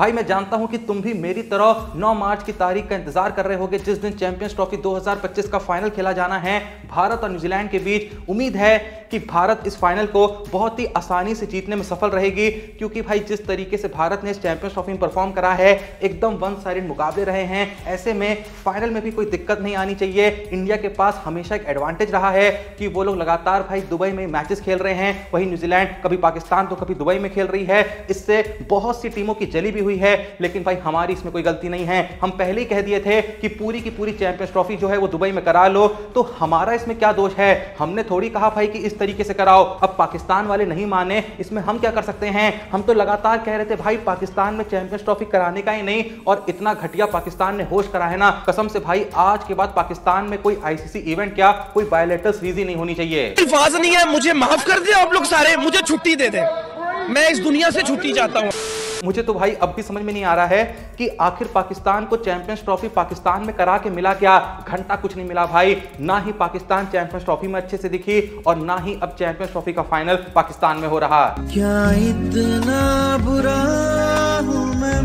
भाई मैं जानता हूं कि तुम भी मेरी तरह 9 मार्च की तारीख का इंतजार कर रहे होगे जिस दिन चैंपियंस ट्रॉफी 2025 का फाइनल खेला जाना है भारत और न्यूजीलैंड के बीच। उम्मीद है कि भारत इस फाइनल को बहुत ही आसानी से जीतने में सफल रहेगी, क्योंकि भाई जिस तरीके से भारत ने इस चैंपियंस ट्रॉफी में परफॉर्म करा है एकदम वन साइडेड मुकाबले रहे हैं। ऐसे में फाइनल में भी कोई दिक्कत नहीं आनी चाहिए। इंडिया के पास हमेशा एक एडवांटेज रहा है कि वो लोग लगातार भाई दुबई में मैचेस खेल रहे हैं, वहीं न्यूजीलैंड कभी पाकिस्तान तो कभी दुबई में खेल रही है। इससे बहुत सी टीमों की जली भी हुई है, लेकिन भाई हमारी इसमें कोई गलती नहीं है। हम पहले ही कह दिए थे कि पूरी की पूरी चैंपियंस ट्रॉफी जो है वो दुबई में करा लो, तो हमारा इसमें क्या दोष है। हमने थोड़ी कहा भाई कि इस तरीके से कराओ, अब पाकिस्तान वाले नहीं माने, इसमें हम क्या कर सकते हैं। हम तो लगातार कह रहे थे भाई पाकिस्तान में चैंपियंस ट्रॉफी कराने का ही नहीं, और इतना घटिया पाकिस्तान ने होस्ट करा है ना, कसम से भाई आज के बाद पाकिस्तान में कोई आईसीसी इवेंट क्या कोई बायलैटरल सीरीज ही नहीं होनी चाहिए। अल्फाज नहीं है, मुझे माफ कर दे आप लोग सारे, मुझे छुट्टी दे दे, मैं इस दुनिया से छुट्टी चाहता हूं। मुझे तो भाई अब भी समझ में नहीं आ रहा है कि आखिर पाकिस्तान को चैंपियंस ट्रॉफी पाकिस्तान में करा के मिला क्या। घंटा कुछ नहीं मिला भाई, ना ही पाकिस्तान चैंपियंस ट्रॉफी में अच्छे से दिखी और ना ही अब चैंपियंस ट्रॉफी का फाइनल पाकिस्तान में हो रहा। क्या इतना बुरा हूं मैं।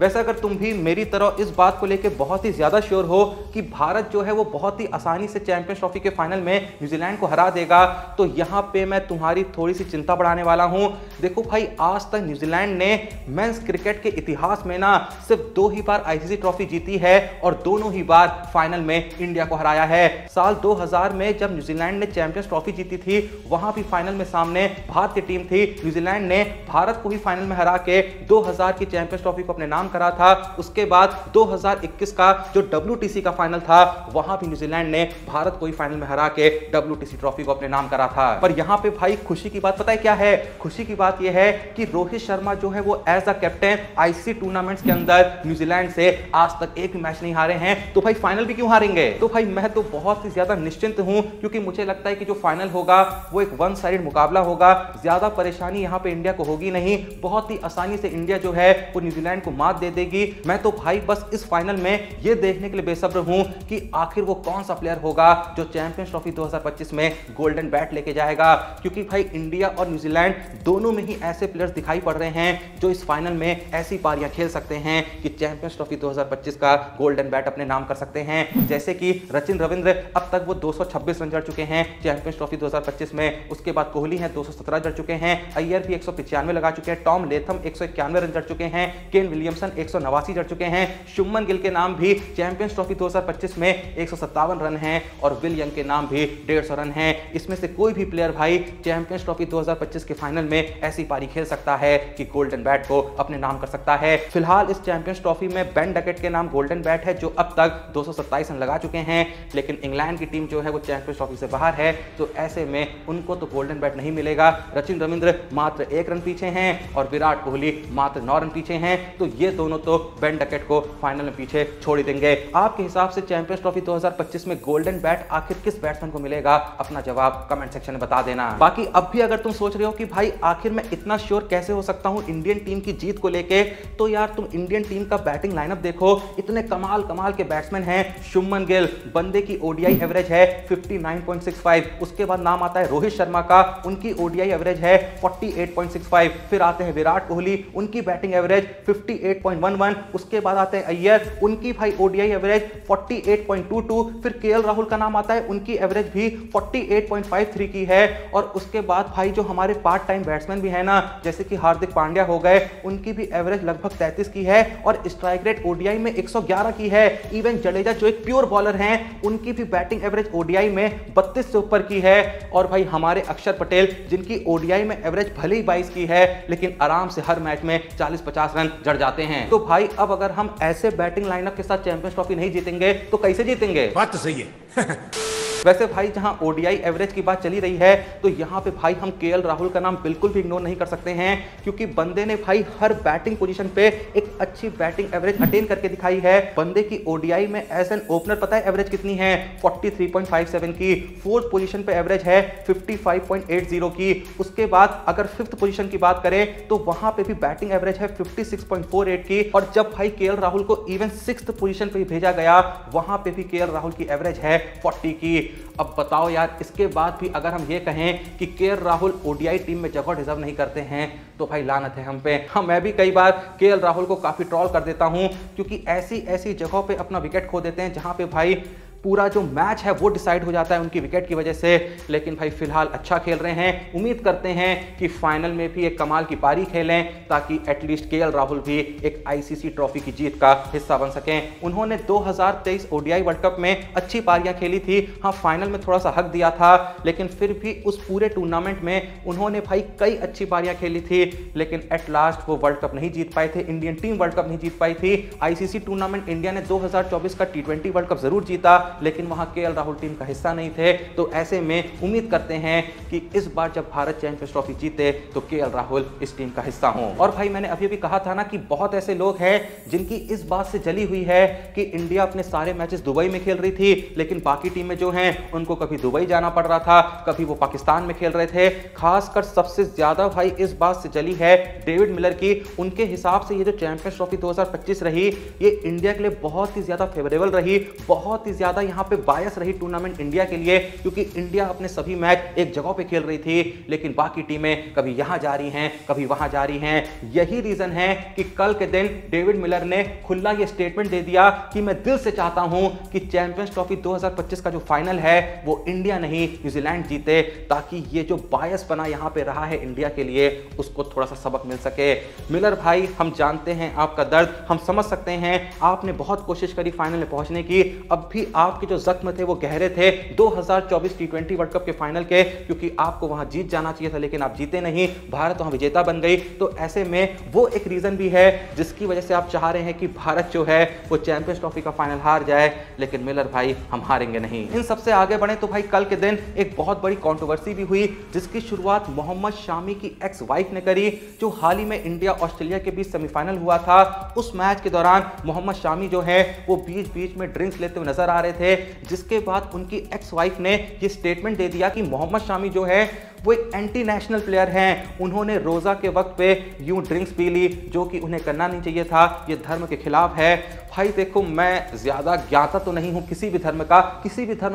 वैसे अगर तुम भी मेरी तरह इस बात को लेकर बहुत ही ज्यादा श्योर हो कि भारत जो है वो बहुत ही आसानी से चैंपियंस ट्रॉफी के फाइनल में न्यूजीलैंड को हरा देगा, तो यहां पे मैं तुम्हारी थोड़ी सी चिंता बढ़ाने वाला हूं। देखो भाई आज तक न्यूजीलैंड ने मेंस क्रिकेट के इतिहास में ना सिर्फ 2 ही बार आईसीसी ट्रॉफी जीती है और दोनों ही बार फाइनल में इंडिया को हराया है। साल 2000 में जब न्यूजीलैंड ने चैंपियंस ट्रॉफी जीती थी वहां भी फाइनल में सामने भारत की टीम थी। न्यूजीलैंड ने भारत को ही फाइनल में हरा के 2000 की चैंपियंस ट्रॉफी को अपने नाम करा था। उसके बाद 2021 का जो WTC का फाइनल था वहां भी न्यूजीलैंड ने भारत को ही फाइनल में हरा के WTC ट्रॉफी को अपने नाम करा था। पर यहां पे भाई खुशी की बात पता है क्या है। खुशी की बात यह है कि रोहित शर्मा जो है वो as a captain ICC tournaments के अंदर न्यूजीलैंड से आज तक एक भी मैच नहीं हारे हैं, तो भाई फाइनल भी क्यों हारेंगे। तो भाई मैं तो बहुत ही ज्यादा निश्चिंत हूं, क्योंकि मुझे लगता है कि जो फाइनल होगा वो एक वन साइडेड मुकाबला होगा। ज्यादा परेशानी यहां पे इंडिया को होगी नहीं, बहुत ही आसानी से इंडिया जो है वो न्यूजीलैंड को मात दे देगी। मैं तो भाई बस इस फाइनल में ये देखने के लिए बेसब्र हूं कि आखिर वो कौन सा प्लेयर होगा जो चैंपियंस ट्रॉफी 2025 में गोल्डन बैट लेके जाएगा, क्योंकि भाई इंडिया और न्यूजीलैंड दोनों में ही ऐसे प्लेयर्स दिखाई पड़ रहे हैं जो इस फाइनल में ऐसी पारियां खेल सकते हैं कि चैंपियंस ट्रॉफी 2025 का गोल्डन बैट अपने नाम कर सकते हैं। जैसे कि सचिन रविंद्र, अब तक वो 226 रन जड़ चुके हैं चैंपियंस ट्रॉफी 2025 में। उसके बाद कोहली हैं 217 जड़ चुके हैं, अय्यर भी 195 लगा चुके हैं, टॉम लेथम 191 रन जड़ चुके हैं, केन विलियमसन 189 जड़ चुके हैं, शुभमन गिल के नाम भी चैंपियंस ट्रॉफी 2025 में 157 रन हैं और विल यंग के नाम भी 150 रन हैं। इसमें से कोई भी प्लेयर भाई चैंपियंस ट्रॉफी 2025 के फाइनल में ऐसी पारी खेल सकता है कि गोल्डन बैट को अपने नाम कर सकता है। फिलहाल इस चैंपियंस ट्रॉफी में बेन डकेट के नाम गोल्डन बैट है, जो अब तक 227 रन लगा चुके हैं, लेकिन इंग्लैंड की टीम जो है वो चैंपियंस ट्रॉफी से बाहर है, तो ऐसे में उनको तो गोल्डन बैट नहीं मिलेगा। सचिन रविंद्र मात्र 1 रन पीछे हैं और विराट कोहली मात्र 9 रन पीछे हैं, तो ये दोनों तो बेन डकेट को फाइनल में पीछे छोड़ देंगे। आपके हिसाब से चैंपियंस ट्रॉफी 2025 में गोल्डन बैट आखिर किस बैट्समैन को मिलेगा, अपना जवाब कमेंट सेक्शन में बता देना। बाकी अब भी अगर तुम सोच रहे हो कि भाई आखिर मैं इतना श्योर कैसे हो सकता हूं इंडियन टीम की जीत को लेके, तो यार तुम इंडियन टीम का बैटिंग लाइनअप देखो, इतने कमाल कमाल के बैट्समैन हैं। शुभमन गिल, बंदे की ओडीआई एवरेज है 59.65, उसके बाद नाम आता है रोहित शर्मा का, उनकी ओडीआई एवरेज है 48.65, फिर आते हैं विराट कोहली, उनकी बैटिंग एवरेज 58.11, उसके बाद आते हैं अय्यर, उनकी भाई ओडीआई एवरेज 48.22, फिर केएल राहुल का नाम आता है, उनकी एवरेज भी 48.53 की है, और उसके बाद भाई जो हमारे पार्ट टाइम बैट्समैन भी है ना, जैसे कि हार्दिक पांड्या हो गए, उनकी भी एवरेज लगभग 33 की है और स्ट्राइक रेट ओडीआई में 111 की है। इवन जडेजा जो एक प्योर बॉलर हैं, उनकी भी बैटिंग एवरेज ओडीआई में 32 से ऊपर की है, और भाई हमारे अक्षर पटेल जिनकी ओडीआई में एवरेज भले ही 22 की है, लेकिन आराम से हर मैच में 40-50 रन जड़ जाते हैं। तो भाई अब अगर हम ऐसे बैटिंग लाइनअप के साथ चैंपियंस ट्रॉफी नहीं जीतेंगे तो कैसे जीतेंगे। बात तो सही है। वैसे भाई जहां ओडीआई एवरेज की बात चली रही है, तो यहां पे भाई हम केएल राहुल का नाम बिल्कुल भी इग्नोर नहीं कर सकते हैं, क्योंकि बंदे ने भाई हर बैटिंग पोजीशन पे एक अच्छी बैटिंग एवरेज अटेन करके दिखाई है। बंदे की ओडीआई में एज एन ओपनर पता है एवरेज कितनी है, 43.57 की। फोर्थ पोजीशन पे एवरेज है 55.80 की। उसके बाद अगर फिफ्थ पोजीशन की बात करें तो वहां पे भी बैटिंग एवरेज है 56.48 की, और जब भाई केएल राहुल को इवन सिक्स्थ पोजीशन पे भेजा गया, वहां पे भी केएल राहुल की एवरेज है 40 की। अब बताओ यार, इसके बाद भी अगर हम ये कहें कि केएल राहुल ओडीआई टीम में जगह डिजर्व नहीं करते हैं तो भाई लानत है हम पे। हाँ, मैं भी कई बार केएल राहुल को काफी ट्रोल कर देता हूं, क्योंकि ऐसी ऐसी जगहों पे अपना विकेट खो देते हैं जहां पे भाई पूरा जो मैच है वो डिसाइड हो जाता है उनकी विकेट की वजह से। लेकिन भाई फिलहाल अच्छा खेल रहे हैं, उम्मीद करते हैं कि फाइनल में भी एक कमाल की पारी खेलें ताकि एटलीस्ट केएल राहुल भी एक आईसीसी ट्रॉफी की जीत का हिस्सा बन सकें। उन्होंने 2023 ओडीआई वर्ल्ड कप में अच्छी पारियां खेली थी, हाँ फाइनल में थोड़ा सा हक दिया था, लेकिन फिर भी उस पूरे टूर्नामेंट में उन्होंने भाई कई अच्छी पारियां खेली थी, लेकिन एट लास्ट वो वर्ल्ड कप नहीं जीत पाए थे। इंडियन टीम वर्ल्ड कप नहीं जीत पाई थी। आईसीसी टूर्नामेंट इंडिया ने 2024 का T20 वर्ल्ड कप जरूर जीता, लेकिन वहां केएल राहुल टीम का हिस्सा नहीं थे। तो ऐसे में उम्मीद करते हैं कि इस बार जब भारत चैंपियंस ट्रॉफी जीते तो केएल राहुल इस टीम का हिस्सा हों। और भाई मैंने अभी भी कहा था ना कि बहुत ऐसे लोग हैं जिनकी इस बात से जली हुई है कि इंडिया अपने सारे मैचेस दुबई में खेल रही थी, लेकिन बाकी टीमें जो हैं उनको कभी दुबई जाना पड़ रहा था, कभी वो पाकिस्तान में खेल रहे थे। खासकर सबसे ज्यादा भाई इस बात से जली है डेविड मिलर की। उनके हिसाब से ये जो चैंपियंस ट्रॉफी 2025 रही, ये इंडिया के लिए बहुत ही ज्यादा फेवरेबल रही, बहुत ही ज्यादा यहाँ पे बायस रही टूर्नामेंट इंडिया के लिए, क्योंकि इंडिया अपने सभी मैच एक जगह पे खेल रही थी, लेकिन बाकी टीमें कभी यहां जा रही हैं, कभी वहां जा रही हैं। यही रीजन है कि कल के दिन डेविड मिलर ने खुला ये स्टेटमेंट दे दिया कि मैं दिल से चाहता हूं कि चैंपियंस ट्रॉफी 2025 का जो फाइनल है वो इंडिया नहीं न्यूजीलैंड जीते, ताकि ये जो बायस बना यहां पे रहा है इंडिया के लिए उसको थोड़ा सा सबक मिल सके। मिलर भाई, हम जानते हैं आपका दर्द, हम समझ सकते हैं, आपने बहुत कोशिश करी फाइनल में पहुंचने की, अब भी आपके जो जख्म थे वो गहरे थे 2024 T20 वर्ल्ड कप के फाइनल के, क्योंकि आपको वहां जीत जाना चाहिए था, लेकिन आप जीते नहीं, भारत वहां विजेता बन गई। तो ऐसे में वो एक रीजन भी है जिसकी वजह से आप चाह रहे हैं कि भारत जो है वो चैंपियंस ट्रॉफी का फाइनल हार जाए, लेकिन मिलर भाई हम हारेंगे नहीं। इन सबसे आगे बढ़े तो भाई कल के दिन एक बहुत बड़ी कंट्रोवर्सी भी हुई, जिसकी शुरुआत मोहम्मद शामी की एक्स वाइफ ने करी। जो हाल ही में इंडिया ऑस्ट्रेलिया के बीच सेमीफाइनल हुआ था, उस मैच के दौरान मोहम्मद शामी जो है वो बीच बीच में ड्रिंक्स लेते हुए नजर आ रहे थे, जिसके बाद उनकी एक्स वाइफ ने ये स्टेटमेंट दे दिया कि मोहम्मद शामी जो है वो एक एंटी नेशनल प्लेयर हैं, उन्होंने रोजा के वक्त पे यूं ड्रिंक्स पी ली, जो कि उन्हें करना नहीं चाहिए था, ये धर्म के खिलाफ है। भाई देखो, मैं ज्यादा ज्ञाता तो नहीं हूं किसी भी धर्म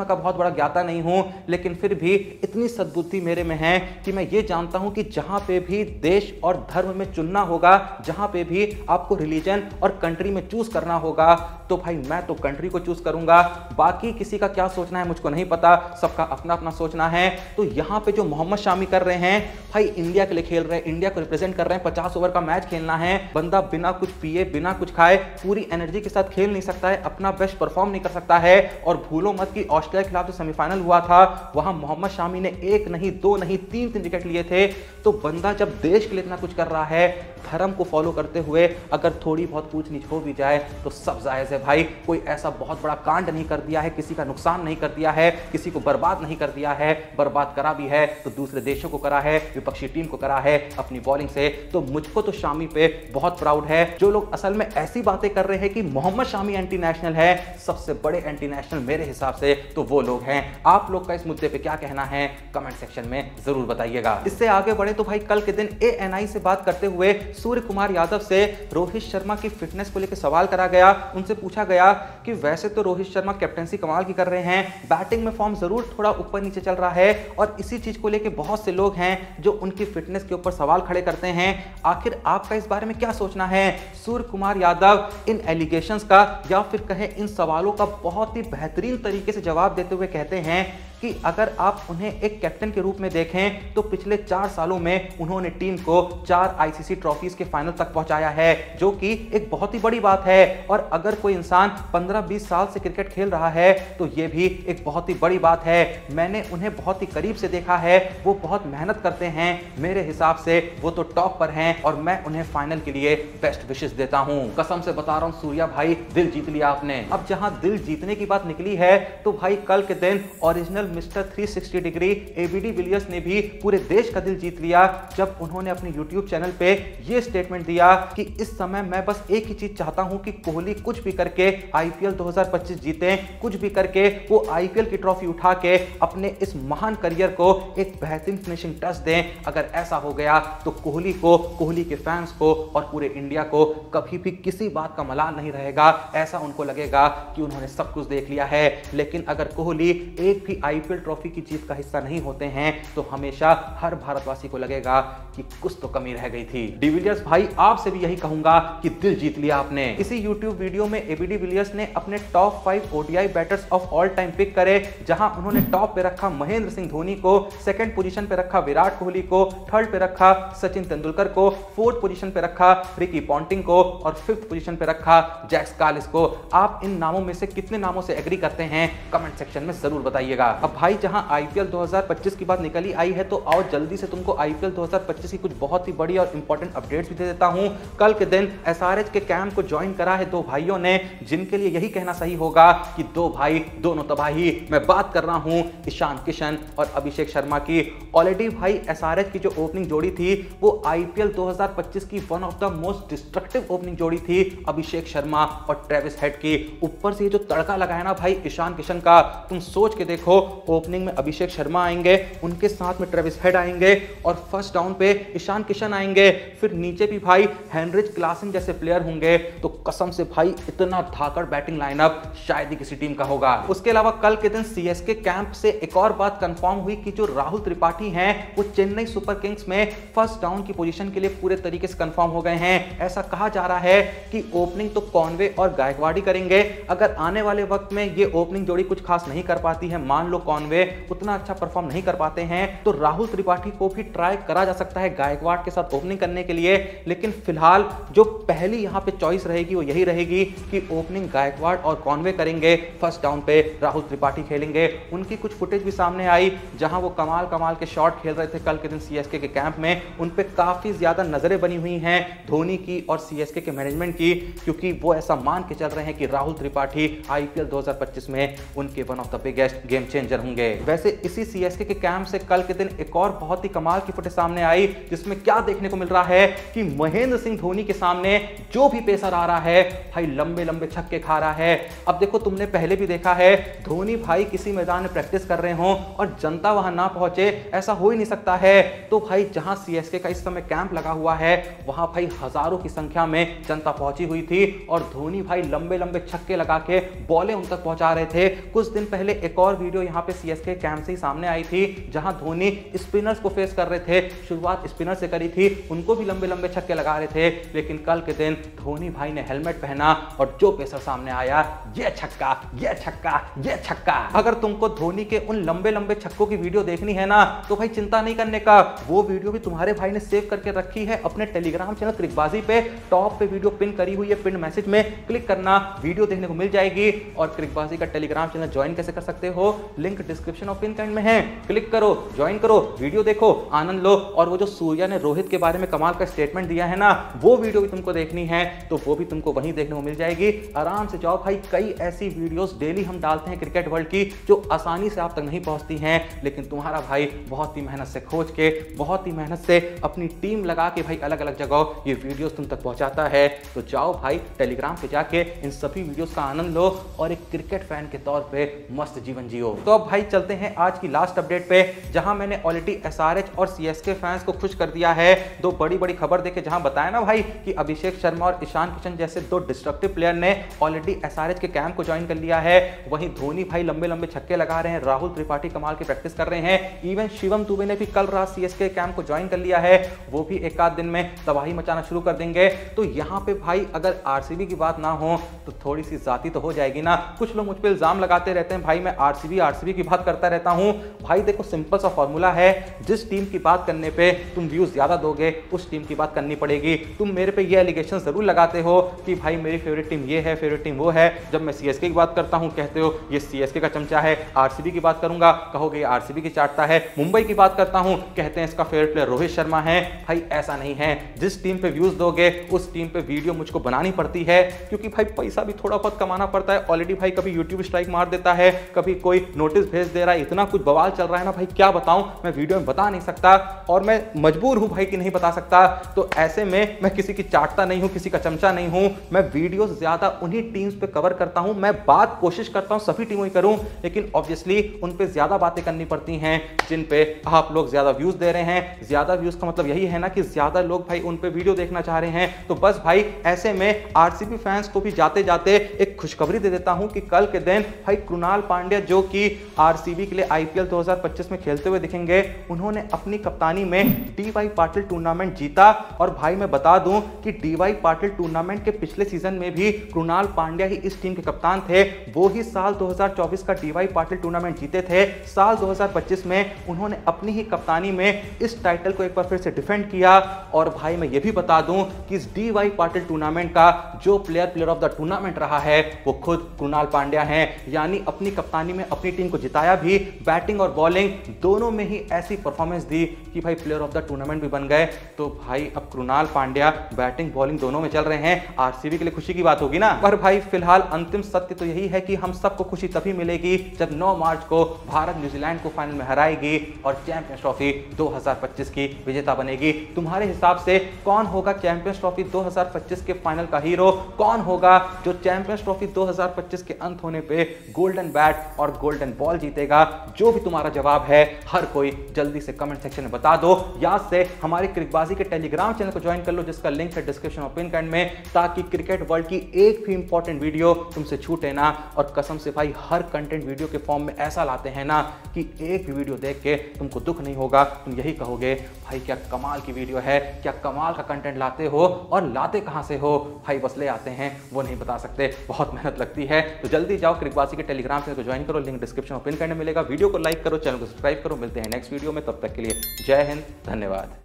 का बहुत बड़ा ज्ञाता नहीं हूं, लेकिन फिर भी इतनी सद्बुद्धि मेरे में है कि मैं ये जानता हूं कि जहां पे भी देश और धर्म में चुनना होगा, जहां पे भी आपको रिलीजन और कंट्री में चूज करना होगा, तो भाई मैं तो कंट्री को चूज करूंगा। बाकी किसी का क्या सोचना है मुझको नहीं पता, सबका अपना अपना सोचना है। तो यहां पे जो मोहम्मद शामी कर रहे हैं, भाई इंडिया के लिए खेल रहे हैं, इंडिया को रिप्रेजेंट कर रहे हैं, 50 ओवर का मैच खेलना है, बंदा बिना कुछ पिए बिना कुछ खाए पूरी एनर्जी के साथ खेल नहीं सकता है, अपना बेस्ट परफॉर्म नहीं कर सकता है। और भूलो मत कि ऑस्ट्रेलिया के खिलाफ जो सेमीफाइनल हुआ था, वहां मोहम्मद शामी ने 1 नहीं 2 नहीं 3 विकेट लिए थे। तो बंदा जब देश के लिए इतना कुछ कर रहा है, धर्म को फॉलो करते हुए अगर थोड़ी बहुत पूछ नीच हो भी जाए तो सब जायज है भाई। कोई ऐसा बहुत बड़ा कांड नहीं कर दिया है, किसी का नुकसान नहीं कर दिया है, किसी को बर्बाद नहीं कर दिया है, बर्बाद करा भी है तो दूसरे देशों को करा है, विपक्षी टीम को करा है अपनी बॉलिंग से। तो मुझको तो शामी पे बहुत प्राउड है। जो लोग असल में ऐसी बातें कर रहे हैं कि मोहम्मद शामी एंटी नेशनल है, सबसे बड़े एंटी नेशनल मेरे हिसाब से तो वो लोग हैं। आप लोग का इस मुद्दे पे क्या कहना है कमेंट सेक्शन में जरूर बताइएगा। इससे आगे बढ़े तो भाई कल के दिन ANI से बात करते हुए सूर्य कुमार यादव से रोहित शर्मा की फिटनेस को लेकर सवाल करा गया। उनसे पूछा गया कि वैसे तो रोहित शर्मा कैप्टेंसी कमाल की कर रहे हैं, बैटिंग में फॉर्म जरूर थोड़ा ऊपर नीचे चल रहा है, और इसी चीज को लेकर बहुत से लोग हैं जो उनकी फिटनेस के ऊपर सवाल खड़े करते हैं। आखिर आपका इस बारे में क्या सोचना है? सूर्य कुमार यादव इन एलिगेशंस का या फिर कहें इन सवालों का बहुत ही बेहतरीन तरीके से जवाब देते हुए कहते हैं कि अगर आप उन्हें एक कैप्टन के रूप में देखें तो पिछले 4 सालों में उन्होंने टीम को 4 आईसीसी ट्रॉफीज के फाइनल तक पहुंचाया है, जो कि एक बहुत ही बड़ी बात है। और अगर कोई इंसान 15-20 साल से क्रिकेट खेल रहा है तो यह भी एक बहुत ही बड़ी बात है। मैंने उन्हें बहुत ही करीब से देखा है, वो बहुत मेहनत करते हैं, मेरे हिसाब से वो तो टॉप पर हैं और मैं उन्हें फाइनल के लिए बेस्ट विशेस देता हूं। कसम से बता रहा हूं सूर्या भाई, दिल जीत लिया आपने। अब जहां दिल जीतने की बात निकली है तो भाई कल के दिन original mister 360 degree ABD Villiers ने भी पूरे देश का दिल जीत लिया जब उन्होंने अपने यूट्यूब चैनल पे ये स्टेटमेंट दिया कि इस समय मैं बस एक ही चीज चाहता हूं कि कोहली कुछ भी करके आईपीएल 2025 जीते, कुछ भी करके वो आईपीएल की ट्रॉफी उठा के अपने इस महान करियर को एक बेहतरीन फिनिशिंग टच दें। अगर ऐसा हो गया तो कोहली को, कोहली के फैंस को और पूरे इंडिया को कभी भी किसी बात का मलाल नहीं रहेगा। ऐसा उनको लगेगा कि उन्होंने सब कुछ देख लिया है। लेकिन अगर कोहली एक भी आईपीएल ट्रॉफी की जीत का हिस्सा नहीं होते हैं तो हमेशा हर भारतवासी को लगेगा कि कुछ तो कमी रह गई थी। डिविलियर्स भाई, आपसे भी यही कहूंगा कि दिल जीत लिया आपने। इसी यूट्यूब वीडियो में एबीडी विलियर्स ने अपने top 5 ODI batters of all time pick करे, जहां उन्होंने टॉप पे रखा महेंद्र सिंह धोनी को, सेकंड पोजीशन पे रखा विराट कोहली को, थर्ड पे रखा सचिन तेंदुलकर को, फोर्थ पोजीशन पे रखा रिकी पॉन्टिंग को और फिफ्थ पोजीशन पे रखा जैक्स कालिस को। आप इन नामों में से कितने नामों से एग्री करते हैं कमेंट सेक्शन में जरूर बताइएगा। अब भाई, जहां आईपीएल 2025 की बात निकली आई है तो आओ जल्दी से तुमको आईपीएल 2025 की कुछ बहुत ही बड़ी और इंपॉर्टेंट अपडेट्स भी दे देता हूं। कल के दिन एसआरएच के कैंप को ज्वाइन करा है दो भाइयों ने, जिनके लिए यही कहना सही होगा कि दो भाई दोनों तबाही। मैं बात कर रहा हूं ईशान किशन और अभिषेक शर्मा की। ऑलरेडी भाई एसआरएच की जो ओपनिंग जोड़ी थी वो आईपीएल 2025 की one of the most destructive opening जोड़ी थी, अभिषेक शर्मा और ट्रेविस हेड की। ऊपर से ये जो तड़का लगाया ना भाई ईशान किशन का, तुम सोच के देखो, ओपनिंग में अभिषेक शर्मा आएंगे, उनके साथ में ट्रेविस हेड आएंगे और फर्स्ट डाउन पे ईशान किशन आएंगे, फिर नीचे भी भाई हेनरिच क्लासन जैसे प्लेयर होंगे। तो कसम से भाई इतना धाकड़ बैटिंग लाइनअप शायद ही किसी टीम का होगा। उसके अलावा कल के दिन सीएसके कैंप से एक और बात कंफर्म हुई कि जो राहुल त्रिपाठी हैं वो चेन्नई सुपर किंग्स में फर्स्ट डाउन की पोजीशन के लिए पूरे तरीके से कंफर्म हो गए हैं। ऐसा कहा जा रहा है कि ओपनिंग तो कॉनवे और गायकवाड़ करेंगे। अगर आने वाले वक्त में ये ओपनिंग जोड़ी कुछ खास नहीं कर पाती है, मान लो कॉनवे उतना अच्छा परफॉर्म नहीं कर पाते हैं, तो राहुल त्रिपाठी को भी ट्राई करा जा सकता है गायकवाड़ के साथ ओपनिंग करने के लिए। लेकिन फिलहाल जो पहली यहां पे चॉइस रहेगी वो यही रहेगी कि ओपनिंग गायकवाड़ और कॉनवे करेंगे, फर्स्ट डाउन पे राहुल त्रिपाठी खेलेंगे। उनकी कुछ फुटेज भी सामने आई जहां वो कमाल के शॉट खेल रहे थे कल के दिन सीएसके के कैंप में। उन पे काफी ज्यादा नजरें बनी हुई हैं धोनी की और सीएसके के मैनेजमेंट की, क्योंकि वो ऐसा मान के चल रहे हैं कि राहुल त्रिपाठी आईपीएल 2025 में उनके one of the biggest game changer होंगे। वैसे इसी सीएसके के कैंप से कल के दिन एक और बहुत ही कमाल की फुटेज सामने आई, जिसमें क्या देखने को मिल रहा है कि महेंद्र सिंह धोनी के सामने जो भी पेसर आ रहा है भाई लंबे लंबे छक्के खा रहा है। अब देखो, तुमने पहले भी देखा है धोनी भाई किसी मैदान में प्रैक्टिस कर रहे हो और जनता वहां ना पहुंचे, ऐसा हो ही नहीं सकता है। तो भाई जहां सीएसके का इस समय कैंप लगा हुआ है वहां भाई हजारों की संख्या में जनता पहुंची हुई थी और धोनी भाई लंबे लंबे छक्के लगा के बॉलें उन तक पहुंचा रहे थे। कुछ दिन पहले एक और वीडियो यहां पे सीएसके कैंप से ही सामने आई थी जहां धोनी स्पिनर्स को फेस कर रहे थे। शुरुआत स्पिनर से करी थी, उनको भी लंबे लंबे छक्के लगा रहे थे, लेकिन कल के दिन धोनी भाई ने हेलमेट पहना और जो पेसर सामने आया, ये छक्का, ये छक्का, ये छक्का। अगर तुमको धोनी के उन लंबे लंबे छक्कों की वीडियो देखनी है ना तो भाई चिंता नहीं करने का, वो वीडियो भी तुम्हारे भाई ने सेव करके रखी है अपने टेलीग्राम चैनल क्रिकबाजी पे। टॉप पे वीडियो पिन करी हुई है, पिन मैसेज में क्लिक करना, वीडियो देखने को मिल जाएगी। और क्रिकबाजी का टेलीग्राम चैनल ज्वाइन कैसे कर सकते हो, लिंक डिस्क्रिप्शन और पिन कमेंट में है, क्लिक करो, ज्वाइन करो, वीडियो देखो, आनंद लो। और वो जो सूर्या ने रोहित के बारे में कमाल का स्टेटमेंट दिया है ना, वो वीडियो भी तुमको देखनी है तो वो भी तुमको वहीं देखने को मिल जाएगी। आराम से जाओ भाई, कई ऐसी वीडियोस डेली हम डालते हैं क्रिकेट वर्ल्ड की जो आसानी से आप तक नहीं पहुंचती हैं, लेकिन तुम्हारा भाई बहुत ही मेहनत से खोज के, बहुत ही मेहनत से अपनी टीम लगा के भाई अलग अलग जगह ये वीडियोस तुम तक पहुंचाता है। तो जाओ भाई टेलीग्राम पे जाके इन सभी वीडियोस का आनंद लो और एक क्रिकेट फैन के तौर पे मस्त जीवन जियो। तो अब भाई चलते हैं आज की लास्ट अपडेट पे, जहां मैंने ऑलरेडी एसआरएच और सीएसके फैंस को खुश कर दिया है। दो बड़ी बड़ी खबर देके जहां बताया ना भाई कि अभिषेक शर्मा और ईशान किशन जैसे दो डिस्ट्रक्टिव प्लेयर ने ऑलरेडी एसआरएच के कैंप को ज्वाइन कर लिया है, वहीं धोनी भाई लंबे लंबे छक्के लगा रहे हैं, राहुल त्रिपाठी कमाल की प्रैक्टिस कर रहे हैं, इवन शिवम दुबे ने भी कल रात सीएसके कैंप को ज्वाइन कर लिया है, वो भी एक आध दिन में तबाही मचाना शुरू कर देंगे। तो यहाँ पे भाई अगर आरसीबी की बात ना हो तो थोड़ी सी जाती तो हो जाएगी ना। कुछ लोग मुझ पे इल्जाम लगाते रहते हैं भाई मैं आरसीबी की बात करता रहता हूं। भाई देखो, सिंपल सा फॉर्मूला है, जिस टीम की बात करने पे तुम व्यूज ज्यादा दोगे उस टीम की बात करनी पड़ेगी। तुम मेरे पे ये एलिगेशन जरूर लगाते हो कि भाई मेरी फेवरेट टीम ये है, फेवरेट टीम वो है। जब मैं सीएसके की बात करता हूं कहते हो ये सीएसके का चमचा है, आरसीबी की बात करूंगा कहोगे आरसीबी की चाटता है, मुंबई की बात करता हूं कहते हैं इसका फेवरेट प्लेयर रोहित शर्मा है। भाई ऐसा नहीं है, जिस टीम पे व्यूज दोगे उस टीम पे वीडियो मुझको बनानी पड़ती है, क्योंकि भाई पैसा भी थोड़ा बहुत कमाना पड़ता है। ऑलरेडी भाई कभी यूट्यूब स्ट्राइक मार देता है, कभी कोई नोटिस नोटिस भेज दे रहा है, इतना कुछ बवाल चल रहा है ना भाई, क्या बताऊं, मैं वीडियो में बता नहीं सकता और मैं मजबूर हूं भाई कि नहीं बता सकता। तो ऐसे में मैं किसी की चाटता नहीं हूं, किसी का चमचा नहीं हूं, मैं वीडियो ज्यादा उन्हीं टीम्स पे कवर करता हूं, मैं बात कोशिश करता हूं सभी टीमों की करूं, लेकिन ऑब्वियसली उन पे ज्यादा बातें करनी पड़ती हैं जिन पे आप लोग ज्यादा व्यूज दे रहे हैं। ज्यादा व्यूज का मतलब यही है ना कि ज्यादा लोग भाई उन पे वीडियो देखना चाह रहे हैं। तो बस भाई ऐसे में आरसीबी फैंस को भी जाते जाते एक खुशखबरी दे देता हूं कि कल के दिन भाई कृणाल पांड्या जो कि आरसीबी के लिए आईपीएल 2025 में खेलते हुए दिखेंगे, उन्होंने अपनी कप्तानी में डीवाई पाटिल टूर्नामेंट जीता। और भाई मैं बता दूं कि डीवाई पाटिल टूर्नामेंट के पिछले सीजन में भी कृणाल पांड्या ही इस टीम के कप्तान थे, वो ही साल 2024 का डीवाई पाटिल टूर्नामेंट जीते थे। साल 2025 में उन्होंने अपनी ही कप्तानी में इस टाइटल को एक बार फिर से डिफेंड किया। और भाई मैं ये भी बता दूं कि इस डीवाई पाटिल टूर्नामेंट का जो प्लेयर ऑफ द टूर्नामेंट रहा है वो खुद कृणाल पांड्या हैं, यानी अपनी कप्तानी में अपनी टीम को जिताया भी, बैटिंग और बॉलिंग दोनों में ही ऐसी परफॉर्मेंस दी कि भाई प्लेयर ऑफ द टूर्नामेंट भी बन गए। तो भाई अब कृणाल पांड्या बैटिंग बॉलिंग दोनों में चल रहे हैं, आरसीबी के लिए खुशी की बात होगी ना। पर भाई फिलहाल अंतिम सत्य तो यही है कि हम सबको खुशी तभी मिलेगी जब 9 मार्च को भारत न्यूजीलैंड को फाइनल में हराएगी और चैंपियंस ट्रॉफी 2025 की विजेता बनेगी। तुम्हारे हिसाब से कौन होगा चैंपियंस ट्रॉफी 2025 के फाइनल का हीरो? कौन होगा जो चैंपियंस ट्रॉफी 2025 के अंत होने पे गोल्डन बैट और गोल्डन बॉल जीतेगा? जो भी तुम्हारा जवाब है हर कोई जल्दी से कमेंट सेक्शन में बता दो। याद से हमारे क्रिकबाजी के टेलीग्राम चैनल को ज्वाइन कर लो, जिसका लिंक है डिस्क्रिप्शन और पिन कमेंट में, ताकि क्रिकेट वर्ल्ड की एक भी इंपॉर्टेंट वीडियो तुमसे छूटे ना। और कसम से भाई हर कंटेंट वीडियो के फॉर्म में ऐसा लाते हैं ना कि एक भी वीडियो देख के तुमको दुख नहीं होगा, तुम यही कहोगे भाई क्या कमाल की वीडियो है, क्या कमाल का कंटेंट लाते हो, और लाते कहां से हो भाई? बस ले आते हैं, वो नहीं बता सकते, बहुत मेहनत लगती है। तो जल्दी जाओ क्रिकबाजी के टेलीग्राम चैनल को ज्वाइन करो, लिंक डिस्क्रिप्शन और पिन करने मिलेगा। वीडियो को लाइक करो, चैनल को सब्सक्राइब करो। मिलते हैं नेक्स्ट वीडियो में, तब तक के लिए जय हिंद, धन्यवाद।